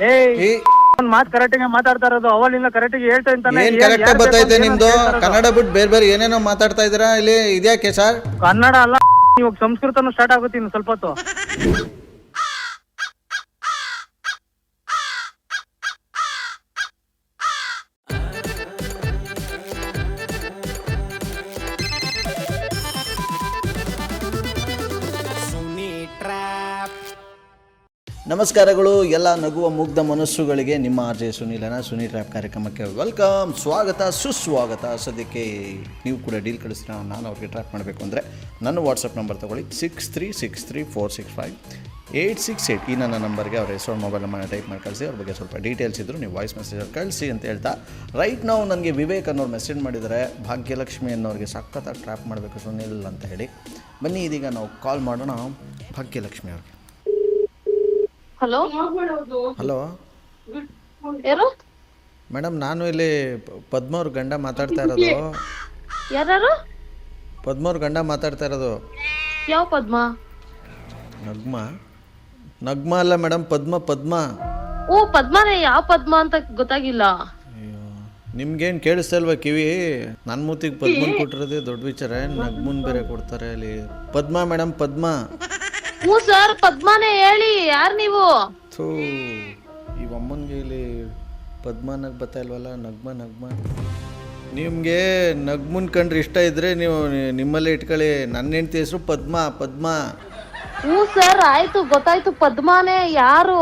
ಏ ಮಾತ್ ಕರೆಕ್ಟಿಗೆ ಮಾತಾಡ್ತಾ ಇರೋದು ಅವಳಿಂದ ಕರೆಕ್ಟಿಗೆ ಹೇಳ್ತಾ ಇರ್ತಾನೆ. ಏನ್ ಕರೆಕ್ಟ್ ಬರ್ತೈತೆ ನಿಮ್ದು? ಕನ್ನಡ ಬಿಟ್ಟು ಬೇರೆ ಬೇರೆ ಏನೇನೋ ಮಾತಾಡ್ತಾ ಇದೀರಾ ಇಲ್ಲಿ. ಇದ್ಯಾಕೆ ಸರ್? ಕನ್ನಡ ಅಲ್ಲ, ಇವಾಗ ಸಂಸ್ಕೃತನೂ ಸ್ಟಾರ್ಟ್ ಆಗುತ್ತೆ ಇನ್ನು ಸ್ವಲ್ಪ ಹೊತ್ತು. ನಮಸ್ಕಾರಗಳು ಎಲ್ಲ ನಗುವ ಮುಗ್ಧ ಮನಸ್ಸುಗಳಿಗೆ. ನಿಮ್ಮ ಆರ್ ಜೆ ಸುನಿ ಟ್ರ್ಯಾಪ್ ಕಾರ್ಯಕ್ರಮಕ್ಕೆ ವೆಲ್ಕಮ್, ಸ್ವಾಗತ ಸುಸ್ವಾಗತ. ಸದ್ಯಕ್ಕೆ ನೀವು ಕೂಡ ಡೀಲ್ ಕಳಿಸ್ತೀರ, ನಾನು ಅವ್ರಿಗೆ ಟ್ರ್ಯಾಪ್ ಮಾಡಬೇಕು ಅಂದರೆ ನನ್ನ ವಾಟ್ಸಪ್ ನಂಬರ್ ತೊಗೊಳ್ಳಿ 6363465868. ಈ ನನ್ನ ನಂಬರ್ಗೆ ಅವ್ರ ಹೆಸರು ಮೊಬೈಲ್ ನಂಬರ್ನ ಟೈಪ್ ಮಾಡಿ ಕಳಿಸಿ. ಅವ್ರ ಬಗ್ಗೆ ಸ್ವಲ್ಪ ಡೀಟೇಲ್ಸ್ ಇದ್ದರು ನೀವು ವಾಯ್ಸ್ ಮೆಸೇಜಲ್ಲಿ ಕಳಿಸಿ ಅಂತ ಹೇಳ್ತಾ, ರೈಟ್ ನಾವು ನನಗೆ ವಿವೇಕ್ ಅನ್ನೋರು ಮೆಸೇಜ್ ಮಾಡಿದ್ದಾರೆ, ಭಾಗ್ಯಲಕ್ಷ್ಮಿ ಅನ್ನೋರಿಗೆ ಸಖತ್ತಾಗಿ ಟ್ರ್ಯಾಪ್ ಮಾಡಬೇಕು ಸುನಿಲ್ ಅಂತ ಹೇಳಿ. ಬನ್ನಿ ಇದೀಗ ನಾವು ಕಾಲ್ ಮಾಡೋಣ ಭಾಗ್ಯಲಕ್ಷ್ಮಿ ಅವ್ರಿಗೆ. ಹಲೋ ಹಲೋ ಯಾರು? ಮೇಡಮ್, ನಾನು ಇಲ್ಲಿ ಪದ್ಮವ್ರ ಗಂಡ ಮಾತಾಡ್ತಾ ಇರೋದು. ಯಾರು? ಪದ್ಮವ್ರ ಗಂಡ ಮಾತಾಡ್ತಾ ಇರೋದು. ಯಾವ ಪದ್ಮ? ನಗ್ಮ ಅಲ್ಲ ಮೇಡಮ್, ಪದ್ಮ. ಓ ಪದ್ಮನೇ. ಯಾವ ಪದ್ಮ ಅಂತ ಗೊತ್ತಾಗಿಲ್ಲ. ಅಯ್ಯೋ, ನಿಮ್ಗೇನು ಕೇಳಿಸ್ತಾ ಇಲ್ವಾ ಕಿವಿ? ನನ್ನ ಮೂತಿಗೆ ಪದ್ಮನ್ ಕೊಟ್ಟಿರೋದೇ ದೊಡ್ಡ ವಿಚಾರ, ನಗ್ಮನ್ ಬೇರೆ ಕೊಡ್ತಾರೆ ಅಲ್ಲಿ. ಪದ್ಮ ಮೇಡಮ್, ಪದ್ಮ. ಹ್ಞೂ ಸರ್, ಪದ್ಮನೇ. ಹೇಳಿ, ಯಾರು ನೀವು? ಥೂ, ಈ ಅಮ್ಮನಿಗೆ ಇಲ್ಲಿ ಪದ್ಮ ನಗ್ ಬರ್ತಾ ಇಲ್ವಲ್ಲ. ನಗ್ಮ ನಿಮಗೆ ನಗ್ಮನ್ ಕಂಡ್ರೆ ಇಷ್ಟ ಇದ್ದರೆ ನೀವು ನಿಮ್ಮಲ್ಲೇ ಇಟ್ಕೊಳ್ಳಿ. ನನ್ನ ಹೆಂಡತಿ ಹೆಸರು ಪದ್ಮ. ಹ್ಞೂ ಸರ್, ಆಯ್ತು, ಗೊತ್ತಾಯ್ತು. ಪದ್ಮನೇ. ಯಾರು?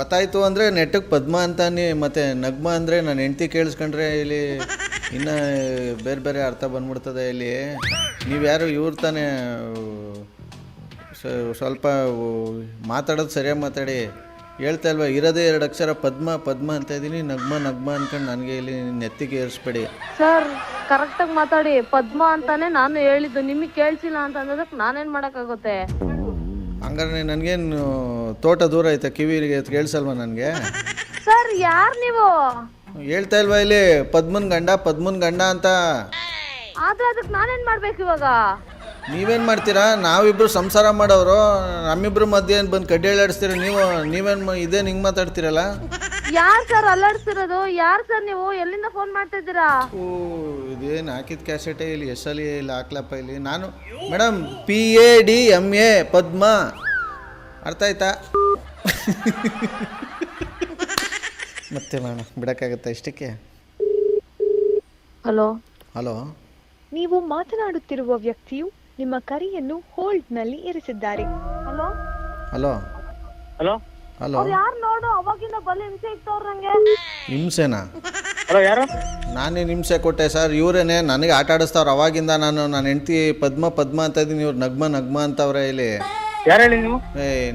ಗೊತ್ತಾಯ್ತು ಅಂದರೆ ನೆಟ್ಟಗೆ ಪದ್ಮ ಅಂತಾನೆ, ಮತ್ತು ನಗ್ಮ ಅಂದರೆ ನನ್ನ ಹೆಂಡತಿ ಕೇಳಿಸ್ಕೊಂಡ್ರೆ ಇಲ್ಲಿ ಇನ್ನು ಬೇರೆ ಬೇರೆ ಅರ್ಥ ಬಂದ್ಬಿಡ್ತದೆ ಇಲ್ಲಿ. ನೀವ್ಯಾರು ಇವ್ರು ತಾನೇ? ಸ್ವಲ್ಪ ಮಾತಾಡೋದು ಸರಿಯಾಗಿ ಮಾತಾಡಿ. ಹೇಳ್ತಾ ಇಲ್ವಾ, ಇರೋದೇ 2 ಅಕ್ಷರ ಪದ್ಮ ಅಂತ ಇದ್ದೀನಿ. ನಗ್ಮ ಅನ್ಕೊಂಡು ನನಗೆ ಇಲ್ಲಿ ನೆತ್ತಿಗೆ ಏರಿಸ್ಬೇಡಿ ಸರ್. ಕರೆಕ್ಟಾಗಿ ಮಾತಾಡಿ. ಪದ್ಮ ಅಂತಾನೆ ನಾನು ಹೇಳಿದ್ದು. ನಿಮಗೆ ಕೇಳಿಸಿಲ್ಲ ಅಂತ ಅನ್ನೋದಕ್ಕೆ ನಾನೇನು ಮಾಡೋಕ್ಕಾಗುತ್ತೆ? ಹಂಗಾರೆ ನನಗೇನು ತೋಟ ದೂರ ಐತೆ, ಕಿವಿಗೆ ಕೇಳಿಸಲ್ವ ನನಗೆ? ಸರ್, ಯಾರು ನೀವು? ಹೇಳ್ತಾ ಇಲ್ವಾ ಇಲ್ಲಿ ಪದ್ಮನ್ ಗಂಡ ಅಂತ. ಆದ್ರೆ ಅದಕ್ಕೆ ನಾನೇನು ಮಾಡ್ಬೇಕು ಇವಾಗ? ನೀವೇನು ಮಾಡ್ತೀರಾ? ನಾವಿಬ್ರು ಸಂಸಾರ ಮಾಡೋರು, ನಮ್ಮಿಬ್ರು ಮಧ್ಯೆ ಏನು ಬಂದು ಕಡ್ಡಿ ಹೇಳಾಡಿಸ್ತೀರ ನೀವು? ನೀವೇನು ಇದೇನು ಹಿಂಗೆ ಮಾತಾಡ್ತೀರಲ್ಲ? ಯಾರು ಸರ್ ಅಲ್ಲಾಡ್ಸಿರೋದು? ಯಾರು ಸರ್ ನೀವು? ಎಲ್ಲಿಂದ ಫೋನ್ ಮಾಡ್ತಾ ಇದ್ದೀರಾ? ಓ, ಇದೇನು ಹಾಕಿದ ಕ್ಯಾಸೆಟೇ ಇಲ್ಲಿ ಎಸ್ಸಲ್ಲಿ ಇಲ್ಲಿ ಹಾಕ್ಲಪ್ಪ ಇಲ್ಲಿ. ನಾನು ಮೇಡಮ್ PADMA ಪದ್ಮ, ಅರ್ಥ ಆಯ್ತಾ? ಮತ್ತೆ ಮಾಡೋಣ, ಬಿಡೋಕ್ಕಾಗತ್ತಾ ಇಷ್ಟಕ್ಕೆ? ಹಲೋ. ನೀವು ಮಾತನಾಡುತ್ತಿರುವ ವ್ಯಕ್ತಿಯು ನಿಮ್ಮ ಕರೆಯನ್ನು ಹೋಲ್ಡ್ನಲ್ಲಿ ಇರಿಸಿದ್ದಾರೆ. ಹಲೋ. ಯಾರು ನೋಡು, ಅವಾಗಿಂದ ಬಲ್ಲಿ ಹಿಂಸೆ ಇತ್ತವ್ರು ನಂಗೆ. ಹಿಂಸೆನಾ? ಹಲೋ, ಯಾರು? ನಾನೇನು ಹಿಂಸೆ ಕೊಟ್ಟೆ ಸರ್? ಇವರೇನೆ ನನಗೆ ಆಟ ಆಡಿಸ್ತಾವ್ರು. ಅವಾಗಿಂದ ನನ್ನ ಹೆಂಡತಿ ಪದ್ಮ ಅಂತ ಇದ್ದೀನಿ, ಇವ್ರು ನಗ್ಮ ಅಂತವ್ರೆ ಇಲ್ಲಿ. ಯಾರು ಹೇಳಿ ನೀವು?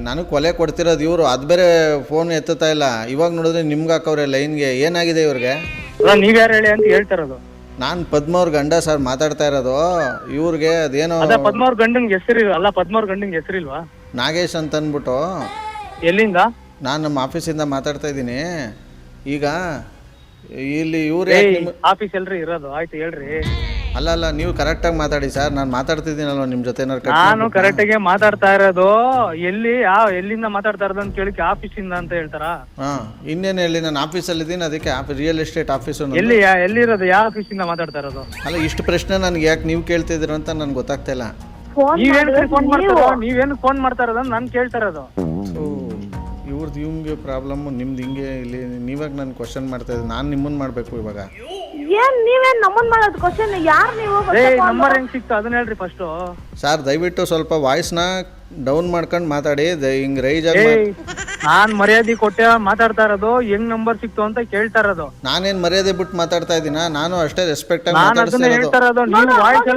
ನನಗೆ ಕೊಲೆ ಕೊಡ್ತಿರೋದು ಇವರು. ಅದು ಬೇರೆ ಫೋನ್ ಎತ್ತುತ್ತಾ ಇಲ್ಲ. ಇವಾಗ ನೋಡಿದ್ರೆ ನಿಮ್ಗೆ ಹಾಕವ್ರೆ ಲೈನ್ಗೆ. ಏನಾಗಿದೆ ಇವ್ರಿಗೆ? ನೀವ್ ಯಾರು ಹೇಳಿ ಅಂತ ಹೇಳ್ತಾರದು. ನಾನು ಪದ್ಮವ್ರ ಗಂಡ ಸರ್ ಮಾತಾಡ್ತಾ ಇರೋದು. ಇವ್ರಿಗೆ ಅದೇನೋ ಪದ್ಮವ್ರ ಗಂಡಂಗೆ ಹೆಸರು ಅಲ್ಲ, ಪದ್ಮವ್ರ ಗಂಡಂಗೆ ಹೆಸರಿಲ್ವಾ? ನಾಗೇಶ್ ಅಂತ ಅಂದ್ಬಿಟ್ಟು. ಎಲ್ಲಿಂದ? ನಾನು ನಮ್ಮ ಆಫೀಸಿಂದ ಮಾತಾಡ್ತಾ ಇದ್ದೀನಿ. ಈಗ ಇಲ್ಲಿ ಇವ್ರು ಆಫೀಸ್ ಎಲ್ರಿ ಇರೋದು? ಆಯ್ತು ಹೇಳ್ರಿ. ಅಲ್ಲ, ನೀವು ಕರೆಕ್ಟಾಗಿ ಮಾತಾಡಿ ಸರ್. ನಾನು ಮಾತಾಡ್ತಿದ್ದೀನಲ್ವ ನಿಮ್ಮ ಜೊತೆ. ನಾನು ಕರೆಕ್ಟಾಗಿ ಮಾತಾಡ್ತಾ ಇರೋದು. ಎಲ್ಲಿಂದ ಮಾತಾಡ್ತಾ ಇರೋದು ಅಂತ ಕೇಳಿಕ್ಕೆ ಆಫೀಸಿಂದ ಅಂತ ಹೇಳ್ತಾರ? ಇನ್ನೇನು ಹೇಳಿ, ನಾನು ಆಫೀಸಲ್ಲಿ ಇದ್ದೀನಿ. ಅದಕ್ಕೆ ರಿಯಲ್ ಎಸ್ಟೇಟ್ ಆಫೀಸು. ಎಲ್ಲಿರೋದು? ಯಾವ ಆಫೀಸಿಂದ ಮಾತಾಡ್ತಾ ಇರೋದು? ಅಲ್ಲ, ಇಷ್ಟು ಪ್ರಶ್ನೆ ನನಗೆ ಯಾಕೆ ನೀವು ಕೇಳ್ತಿದ್ದೀರ ಅಂತ ನನ್ಗೆ ಗೊತ್ತಾಗ್ತಾ ಇಲ್ಲ. ನೀವೇನು ಫೋನ್ ಮಾಡ್ತಾ ಇರೋದು ನಾನು ಕೇಳ್ತಾ ಇರೋದು. ಇವ್ರದ್ದು ಇವ್ಗೆ ಪ್ರಾಬ್ಲಮ್, ನಿಮ್ದು ಹಿಂಗೆ ಇಲ್ಲಿ. ನೀವಾಗ ನಾನು ಕ್ವಶನ್ ಮಾಡ್ತಾ ಇದ್ದೀನಿ. ನಾನು ನಿಮ್ಮನ್ನು ಮಾಡಬೇಕು ಇವಾಗ. ಏನ್ ನೀವೇನ್ ನಮ್ಮನ್ ಮಾಡೋದು ಕ್ವಶನ್? ಯಾರು ನೀವು? ನಂಬರ್ ಹೆಂಗ್ ಸಿಕ್ತು ಅದನ್ನ ಹೇಳ್ರಿ ಫಸ್ಟ್. ಸರ್, ದಯವಿಟ್ಟು ಸ್ವಲ್ಪ ವಾಯ್ಸ್ನ ಡೌನ್ ಮಾಡ್ಕೊಂಡು ಮಾತಾಡಿ. ಹಿಂಗ್ ರೈಜ್ ಆಗಿ ನಾನ್ ಮರ್ಯಾದೆ ಕೊಟ್ಟೆ ಮಾತಾಡ್ತಾ ಇರೋದು. ಹೆಂಗ್ ನಂಬರ್ ಸಿಕ್ತು ಅಂತ ಕೇಳ್ತಾ ಇರೋದು. ನಾನೇನ್ ಮರ್ಯಾದೆ ಬಿಟ್ಟು ಮಾತಾಡ್ತಾ ಇದ್ದೀನ? ನಾನು ಅಷ್ಟೇ ರೆಸ್ಪೆಕ್ಟ್ ಆಗಿ ಹೇಳ್ತಾ ಇರೋದು. ನೀನು ವಾಯ್ಸ್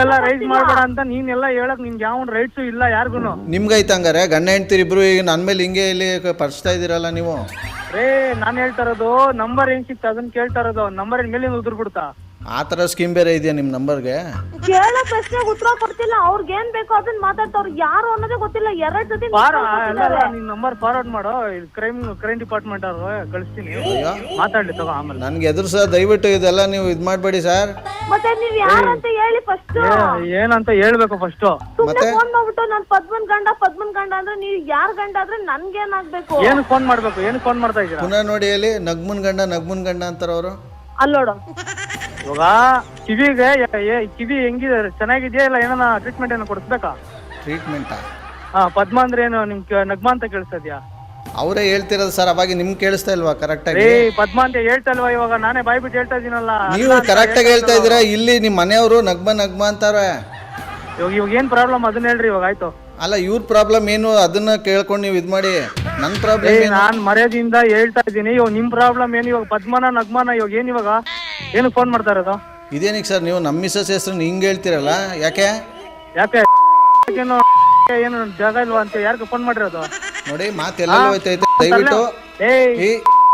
ಎಲ್ಲ ರೈಸ್ ಮಾಡ್ಬೇಡ ಅಂತ ನೀನೆಲ್ಲ ಹೇಳಕ್ ನಿಮ್ಗೆ ಯಾವ ರೈಟ್ಸು ಇಲ್ಲ ಯಾರಿಗೂ. ನಿಮ್ಗೈತ ಹಂಗಾರೆ? ಗಂಡ ಹೆಂಡ್ತಿರ್ ಇಬ್ರು ಈಗ ನನ್ ಮೇಲೆ ಹಿಂಗೆ ಇಲ್ಲಿ ಪರ್ಸ್ತಾ ಇದೀರಲ್ಲ ನೀವು. ನಾನ್ ಹೇಳ್ತಾ ಇರೋದು ನಂಬರ್ ಹೆಂಗ್ ಸಿಕ್ತು ಅದನ್ನ ಕೇಳ್ತಾ ಇರೋದು. ನಂಬರ್ ಮೇಲೆ ಉದುರ್ ಬಿಡ್ತಾ? ಆ ಥರ ಸ್ಕೀಮ್ ಬೇರೆ ಇದೆಯಾ ನಿಮ್ಮ ನಂಬರ್ಗೆ? ಕೇಳೋ ಪ್ರಶ್ನೆಗೆ ಉತ್ತರ ಕೊಡ್ತಿಲ್ಲ. ಅವ್ರಿಗೆ ಏನ್ ಬೇಕೋ ಅದನ್ನ ಮಾತಾಡ್ತಾವ್ರು. ಯಾರು ಅನ್ನೋದೇ ಗೊತ್ತಿಲ್ಲ. 2 ಸತಿ ನಿನ್ ನಂಬರ್ ಫಾರ್ವರ್ಡ್ ಮಾಡೋ, ಕ್ರೈಮ್ ಡಿಪಾರ್ಟ್ಮೆಂಟ್ ಅವ್ರು ಕಳಿಸ್ತೀನಿ, ಮಾತಾಡ್ಲಿ ತಗೋ ಆಮೇಲೆ. ನನ್ಗೆ ಎದುರು ಸರ್ ದಯವಿಟ್ಟು ಇದೆಲ್ಲ ನೀವು ಇದು ಮಾಡಬೇಡಿ ಸರ್. ಮತ್ತೆ ನೀವ್ ಯಾರಂತ ಹೇಳಿ ಫಸ್ಟ್. ಏನಂತ ಹೇಳ್ಬೇಕು ಫಸ್ಟ್. ಸುಮ್ಮನೆ ಫೋನ್ ಮಾಡ್ಬಿಟ್ಟು ನಾನ್ ಪದ್ಮನ್ ಗಂಡ ಅಂದ್ರೆ ನೀವ್ ಯಾರ್ ಗಂಡ ಆದ್ರೆ ನನ್ಗೇನಾಗ್ಬೇಕು? ಏನು ಫೋನ್ ಮಾಡ್ಬೇಕು? ಏನು ಫೋನ್ ಮಾಡ್ತಾ ಇದ್ದೀರಾ? ಪುನಃ ನೋಡಿ ಹೇಳಿ, ನಗ್ಮುನ್ ಗಂಡ ಅಂತಾರ ಅವರು. ಅಲ್ಲೋಡು ಇವಾಗ ಕಿವಿಗೆ ಕಿವಿ ಹೆಂಗಿದೆ, ಚೆನ್ನಾಗಿದೆಯಾ ಇಲ್ಲ ಏನಾನ ಟ್ರೀಟ್ಮೆಂಟ್ ಏನೋ ಕೊಡಿಸ್ಬೇಕಾ? ಟ್ರೀಟ್ಮೆಂಟಾ? ಪದ್ಮ ಅಂದ್ರೆ ಏನು ನಿಮ್ ನಗ್ಮ ಅಂತ ಕೇಳಿಸ್ತಾ ಇದೆಯಾ? ಅವರೇ ಹೇಳ್ತಿರೋದು ಸರ್, ಅವಾಗ ನಿಮ್ಗೆ ಕೇಳಿಸ್ತಾ ಇಲ್ವಾ ಕರೆಕ್ಟಾಗಿ? ಪದ್ಮ ಅಂತ ಹೇಳ್ತಾ ಇಲ್ವಾ? ಇವಾಗ ನಾನೇ ಬಾಯ್ಬಿಟ್ಟು ಹೇಳ್ತಾ ಇದೀನಲ್ಲ. ನೀವು ಕರೆಕ್ಟಾಗಿ ಹೇಳ್ತಾ ಇದ್ದೀರಾ. ಇಲ್ಲಿ ನಿಮ್ಮ ಮನೆಯವರು ನಗ್ಮ ಅಂತಾರೆ. ಇವಾಗ ಏನ್ ಪ್ರಾಬ್ಲಮ್ ಅದನ್ನ ಹೇಳ್ರಿ. ಇವಾಗ ಆಯ್ತು. ಅಲ್ಲ, ಇವ್ರ ಪ್ರಾಬ್ಲಮ್ ಏನು ಅದನ್ನ ಕೇಳ್ಕೊಂಡು ನೀವು ಇದು ಮಾಡಿ. ನನ್ನ ಪ್ರಾಬ್ಲಮ್ ನಾನ್ ಮರ್ಯಾದೆಯಿಂದ ಹೇಳ್ತಾ ಇದ್ದೀನಿ. ಇವಾಗ ನಿಮ್ ಪ್ರಾಬ್ಲಮ್ ಏನು? ಇವಾಗ ಪದ್ಮನ ನಗ್ಮನ ಇವಾಗ ಏನ್ ಇವಾಗ ಏನು ಫೋನ್ ಮಾಡ್ತಾ ಇರೋದು? ಇದೇನಿಗೆ ಸರ್ ನೀವು ನಮ್ಮ ಮಿಸ್ಸಸ್ ಹೆಸರು ಹಿಂಗೆ ಹೇಳ್ತಿರಲ್ಲ? ಯಾಕೆ ಏನು ಜಾಗ ಇಲ್ವಾ ಅಂತ ಯಾರಿಗೆ ಫೋನ್ ಮಾಡಿರೋದು? ನೋಡಿ ಮಾತೆಲ್ಲ ಹೋಯ್ತೈತೆ. ದಯವಿಟ್ಟು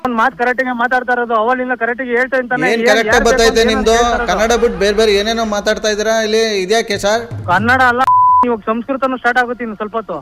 ಒಂದ್ ಮಾತು ಕರೆಕ್ಟಿಗೆ ಮಾತಾಡ್ತಾ ಇರೋದು. ಅವಲಿಂದ ಕರೆಕ್ಟಿಗೆ ಹೇಳ್ತಾ ಇರ್ತಾನೆ. ಏನ್ ಕರೆಕ್ಟಾಗಿ ಬರ್ತೈತೆ ನಿಮ್ದು? ಕನ್ನಡ ಬಿಟ್ಟು ಬೇರೆ ಏನೇನೋ ಮಾತಾಡ್ತಾ ಇದ್ದೀರಾ ಇಲ್ಲಿ. ಇದ್ಯಾಕೆ ಸರ್? ಕನ್ನಡ ಅಲ್ಲ, ಇವಾಗ ಸಂಸ್ಕೃತನೂ ಸ್ಟಾರ್ಟ್ ಆಗುತ್ತೆ ಇನ್ನು ಸ್ವಲ್ಪ ಹೊತ್ತು.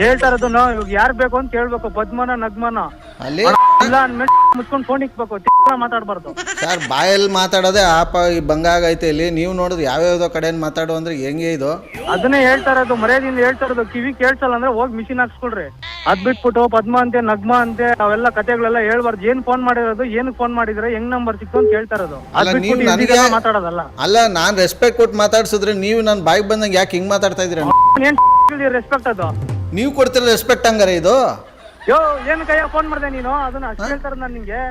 ಹೇಳ್ತಾ ಇರೋದು ಇವಾಗ ಯಾರು ಬೇಕು ಅಂತ ಕೇಳ್ಬೇಕು. ಪದ್ಮನ ನಗ್ಮನ ಅಲ್ಲಿ ಇಲ್ಲ ಅಂದ್ಮೇಲೆ ಮುಚ್ಕೊಂಡು ಫೋನ್ ಇಕ್ಬೇಕು. ಮಾತಾಡ್ಬಾರ್ದು ಸರ್. ಬಾಯಲ್ಲಿ ಮಾತಾಡೋದೇ ಆಪ ಈ ಬಂಗ ಆಗೈತೆ ಇಲ್ಲಿ. ನೀವು ನೋಡಿದ್ರೆ ಯಾವ್ಯಾವ್ದೋ ಕಡೆ ಮಾತಾಡೋ ಅಂದ್ರೆ ಹೆಂಗೆ ಇದು? ಅದನ್ನೇ ಹೇಳ್ತಾ ಇರೋದು, ಮರ್ಯಾದೆಯಿಂದ ಹೇಳ್ತಾ ಇರೋದು. ಕಿವಿ ಕೇಳ್ಸಲ್ಲ ಅಂದ್ರೆ ಹೋಗಿ ಮಿಷಿನ್ ಹಾಕ್ಸ್ಕೊಳ್ರಿ. ಅದ್ ಬಿಟ್ಬಿಟ್ಟು ಪದ್ಮ ಅಂತೆ ನಗ್ಮ ಅಂತೆ ಅವೆಲ್ಲ ಕತೆಗಳೆಲ್ಲ ಹೇಳ್ಬಾರ್ದು. ಏನ್ ಫೋನ್ ಮಾಡಿರೋದು, ಏನಕ್ಕೆ ಫೋನ್ ಮಾಡಿದ್ರೆ, ಹೆಂಗ್ ನಂಬರ್ ಸಿಕ್ತು ಅಂತ ಹೇಳ್ತಾ ಇರೋದು. ಮಾತಾಡೋದಲ್ಲ. ಅಲ್ಲ, ನಾನ್ ರೆಸ್ಪೆಕ್ಟ್ ಕೊಟ್ಟು ಮಾತಾಡ್ಸಿದ್ರೆ ನೀವು ನನ್ನ ಬಾಯಿಗೆ ಬಂದಂಗೆ ಯಾಕೆ ಹಿಂಗ್ ಮಾತಾಡ್ತಾ ಇದ್ರಿ? ರೆಸ್ಪೆಕ್ಟ್ ಅದು ನೀವು ಕೊಡ್ತಿರೋ ರೆಸ್ಪೆಕ್ಟ್ ಹಂಗಾರೆ ಇದು? ಏನ್ ಕೈಯ ಫೋನ್ ಮಾಡ್ದೆ ನೀನು? ಅದನ್ನ ಅಷ್ಟು ಹೇಳ್ತಾರ ನಾನು ನಿಂಗೆ.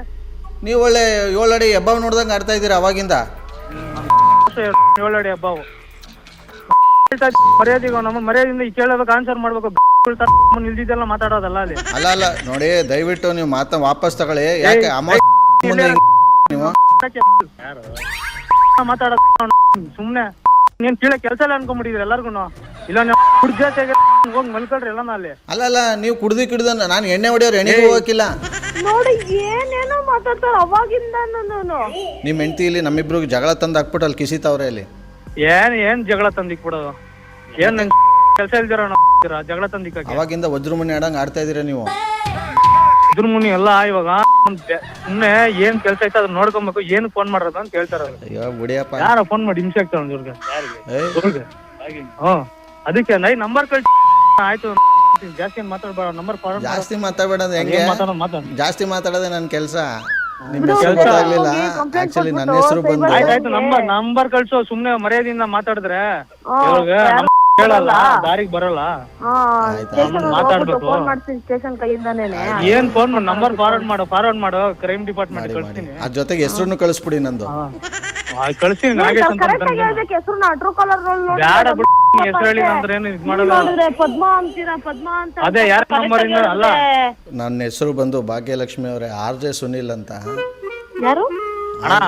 ನೀವು ಒಳ್ಳೆ 7 ಅಡಿ ಹೆಬ್ಬಾವ್ ನೋಡ್ದಂಗೆ ಆಡ್ತಾ ಇದ್ದೀರಾ ಅವಾಗಿಂದ. 7 ಅಡಿ ಹೆಬ್ಬಾವು ಮರ್ಯಾದೆಗ ನಮ್ಮ ಮರ್ಯಾದೆಯಿಂದ ಈ ಕೇಳೋದಕ್ಕೆ ಆನ್ಸರ್ ಮಾಡ್ಬೇಕು. ನಿಲ್ದಿದ್ದೆಲ್ಲ ಮಾತಾಡೋದಲ್ಲ ಅಲ್ಲಿ. ಅಲ್ಲ ನೋಡಿ, ದಯವಿಟ್ಟು ನೀವು ವಾಪಸ್ ತಗೊಳ್ಳಿ. ಯಾಕೆ ನೀವು ಮಾತಾಡೋದು ಸುಮ್ನೆ ನೀನ್ ಕೀಳ ಕೆಲಸ ಎಲ್ಲ ಅನ್ಕೊಂಡ್ಬಿಟ್ಟಿದ್ರಿ ಎಲ್ಲಾರ್ಗು. ಇಲ್ಲ ನೀವು ಕುಡ್ಜಾತೆಗೆ ಹೋಗಿ ಮಲ್ಕೊಳ್ರಿ ಎಲ್ಲ ಅಲ್ಲಿ. ಅಲ್ಲ ನೀವು ಕುಡ್ದು ನಾನು ಎಣ್ಣೆ ಹೊಡೆಯೋರು ಎಣ್ಣೆಗೆ ಹೋಗಕ್ಕಿಲ್ಲ ನೋಡಿ. ಏನೇನೋ ಮಾತಾಡ್ತಾರ ಅವಾಗಿಂದ. ನಿಮ್ಮ ಹೆಂಡತಿ ಇಲ್ಲಿ ನಮ್ಮಿಬ್ರಿಗೆ ಜಗಳ ತಂದು ಹಾಕ್ಬಿಟ್ಟು ಅಲ್ಲಿ ಕಿಸಿತಾವ್ರೆ ಅಲ್ಲಿ. ಏನ್ ಜಗಳ ತಂದಿಕ್ಬಿಡೋದು? ಏನ್ ನನ್ ಕೆಲಸ ಇಲ್ದಿರ ಜಗಳ ತಂದಿಕ್ಕ? ಅವಾಗಿಂದ ವಜ್ರಮುನಿ ಆಡಂಗ್ ಆಡ್ತಾ ಇದೀರ ನೀವು. ವಜ್ರಮುನಿ ಎಲ್ಲ ಇವಾಗ ಸುಮ್ನೆ ಏನ್ ಕೆಲಸ ಐತೆ ಅದನ್ನ ನೋಡ್ಕೊಬೇಕು. ಏನ್ ಫೋನ್ ಮಾಡೋದು ಅಂತ ಕೇಳ್ತಾರ. ಯಾರ ಫೋನ್ ಮಾಡಿ ಹಿಂಸೆ ಆಗ್ತಾರ ಇವ್ರಿಗೆ. ಅದಕ್ಕೆ ನಂಬರ್ ಕಳ್ಸಿ. ಆಯ್ತು, ಜಾಸ್ತಿ ಏನ್ ಮಾತಾಡ್ಬೇಡ. ನಂಬರ್ ಜಾಸ್ತಿ ಮಾತಾಡ್ಬೇಡ. ಹೆಂಗೆ ಜಾಸ್ತಿ ಮಾತಾಡೋದೇ ನನ್ನ ಕೆಲಸ. ನಿಮ್ಮ ಹೆಸರು ಗೊತ್ತಾಗ್ಲಿಲ್ಲ. ಆಕ್ಚುಲಿ ನನ್ನ ಹೆಸರು ಬಂದು ಆಯ್ತು. ನಂಬರ್ ಕಳ್ಸೋ. ಸುಮ್ನೆ ಮರ್ಯಾದೆಯಿಂದ ಮಾತಾಡಿದ್ರೆ ಹೇಳಲ್ಲ, ದಾರಿಗೆ ಬರಲ್ಲ. ಮಾತಾಡ್ಬೇಕು. ಏನ್ ಫೋನ್ ಮಾಡಿ ನಂಬರ್ ಫಾರ್ವರ್ಡ್ ಮಾಡು ಕ್ರೈಮ್ ಡಿಪಾರ್ಟ್ಮೆಂಟ್ ಕಳಿಸ್ತೀನಿ. ಅದ್ರ ಜೊತೆಗೆ ಹೆಸರನ್ನು ಕಳಿಸ್ಬಿಡಿ ನಂದು. ಕಳಿಸ್ತೀನಿ. ನಾಗೇಶ್ ಅಂತ ಬೇಡ ಹೆಸರು ಹೇಳಿ ಅಂದ್ರೆ ಏನು ಇದು ಮಾಡಲ್ಲ. ಅದೇ ಯಾರ ನಂಬರ್ ಇಂದ ಅಲ್ಲ. ನನ್ನ ಹೆಸರು ಬಂದು ಭಾಗ್ಯಲಕ್ಷ್ಮಿ ಅವರೇ. RJ ಸುನಿಲ್ ಅಂತ. ಯಾರು ಅಣ್ಣ?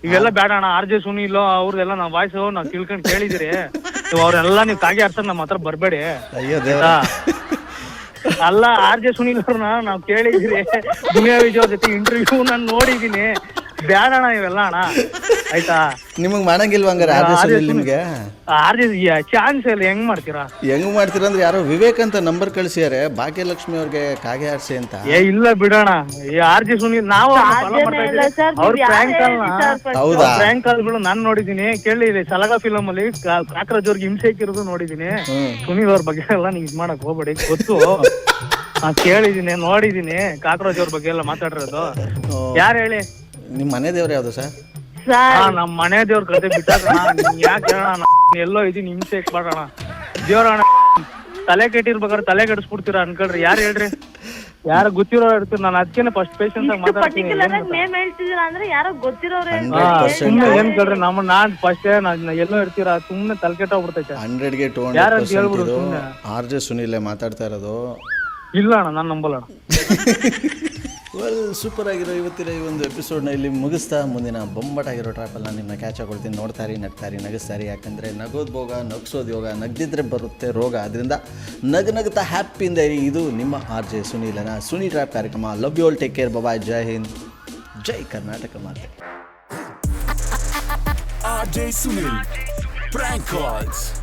ಇವೆಲ್ಲ ಬೇಡ ಅಣ್ಣ. RJ ಸುನಿಲ್ ಅವ್ರದೆಲ್ಲ ನಾವ್ ವಾಯ್ಸ್ ನಾವ್ ತಿಳ್ಕೊಂಡ್ ಕೇಳಿದಿರಿ. ಅವ್ರೆಲ್ಲ ನೀವು ಕಾಗೆ ಆಡ್ಸಕ್ ನಮ್ಮ ಹತ್ರ ಬರ್ಬೇಡಿ. ಅಲ್ಲ, RJ ಸುನಿಲ್ ಅವ್ರನ್ನ ನಾವ್ ಕೇಳಿದಿರಿ. ದುನಿಯಾ ವಿಜಯ್ ಜೊತೆ ಇಂಟರ್ವ್ಯೂ ನಾನು ನೋಡಿದೀನಿ. ಬೇಡಣ ಇವೆಲ್ಲ ಅಣ್ಣ, ಆಯ್ತಾ? ನಿಮಗ್ ಮಾಡಂಗಿಲ್ವ ಹಂಗಾರೆ RJ ಸುನಿಲ್? ನಿಮ್ಗೆ ಚಾನ್ಸ್ ಇಲ್ಲ. ಹೆಂಗ್ ಮಾಡ್ತೀರಾ ಅಂದ್ರೆ ಯಾರೋ ವಿವೇಕ್ ಅಂತ ನಂಬರ್ ಕಳಿಸಿದಾರೆ ಭಾಗ್ಯಲಕ್ಷ್ಮಿ ಅವ್ರಿಗೆ ಕಾಗೆ ಆಡ್ಸಿ ಅಂತ. ಇಲ್ಲ ಬಿಡೋಣ. RJ ಸುನಿಲ್ ನಾವು ಅವ್ರ ಪ್ರ್ಯಾಂಕ್ ಕಾಲ್ಗಳು ನಾನ್ ನೋಡಿದೀನಿ, ಕೇಳಿದೀನಿ. ಸಲಗ ಫಿಲಮ್ ಅಲ್ಲಿ ಕಾಕ್ರೋಚ್ ಅವ್ರಿಗೆ ಹಿಂಸೆ ಇಕ್ಕಿರೋದು ನೋಡಿದೀನಿ. ಸುನಿಲ್ ಅವ್ರ ಬಗ್ಗೆ ಎಲ್ಲ ನೀವ್ ಇದ್ ಮಾಡಕ್ ಹೋಗ್ಬೇಡಿ. ಗೊತ್ತು, ಕೇಳಿದೀನಿ, ನೋಡಿದೀನಿ. ಕಾಕ್ರೋಚ್ ಅವ್ರ ಬಗ್ಗೆ ಎಲ್ಲ ಮಾತಾಡಿರೋದು. ಯಾರು ಹೇಳಿ? ನಿಮ್ ಮನೆ ದೇವ್ರು ಯಾವ್ದು ಸರ್? ನಮ್ ಮನೆ ದೇವ್ರ ಕತೆ ಬಿಟ್ಟಾಕಣ. ಯಾಕೆ ಹೇಳೋಣ? ಎಲ್ಲೋ ಇದೀನಿ, ಹಿಂಸೆ ಮಾಡೋಣ. ದೇವ್ರಣ ತಲೆ ಕೆಟ್ಟಿರ್ಬೇಕಾದ್ರೆ ತಲೆ ಕೆಡಿಸ್ಬಿಡ್ತೀರಾ ಅನ್ಕೊಳ್ರಿ. ಯಾರು ಹೇಳ್ರಿ? ಯಾರು ಗೊತ್ತಿರೋ ಇರ್ತೀರ. ನಾನು ಅದಕ್ಕೇನೆ ಫಸ್ಟ್ ಪೇಷನ್ಸ್ ಆಗಿ ಮಾತಾಡ್ತೀನಿ. ಸುಮ್ನೆ ಏನ್ ಕೇಳ್ರಿ ನಾನ್ ಫಸ್ಟ್ ಎಲ್ಲೋ ಇರ್ತೀರಾ, ಸುಮ್ನೆ ತಲೆ ಕೆಟ್ಟೋಗ್ಬಿಡ್ತೈತೆ. 100ಗೆ 200% RJ ಸುನಿಲ್ ಮಾತಾಡ್ತಾ ಇರೋದು. ಇಲ್ಲ ಅಣ್ಣ, ನಾನು ನಂಬಲ್ಲ ಅಣ್ಣ. ವೆಲ್, ಸೂಪರ್ ಆಗಿರೋ ಇವತ್ತಿನ ಈ ಒಂದು ಎಪಿಸೋಡ್ನ ಇಲ್ಲಿ ಮುಗಿಸ್ತಾ ಮುಂದಿನ ಬೊಂಬಾಟಾಗಿರೋ ಟ್ರಾಪಲ್ಲಿ ನಾನು ನಿಮ್ಮನ್ನ ಕ್ಯಾಚ್ ಕೊಡ್ತೀನಿ. ನೋಡ್ತಾರಿ, ನಗ್ತಾರಿ, ನಗಿಸ್ತಾರಿ. ಯಾಕಂದರೆ ನಗೋದು ಭೋಗ, ನಗಿಸೋದು ಯೋಗ, ನಗ್ದಿದ್ರೆ ಬರುತ್ತೆ ರೋಗ. ಅದರಿಂದ ನಗ್ತಾ ಹ್ಯಾಪಿಯಿಂದ ಇರಿ. ಇದು ನಿಮ್ಮ RJ ಸುನೀಲನ ಸುನಿ ಟ್ರ್ಯಾಪ್ ಕಾರ್ಯಕ್ರಮ. Love you all, take care, bye, Jai Hind, Jai Karnataka ಮಾತೆ. RJ Sunil. Prank calls.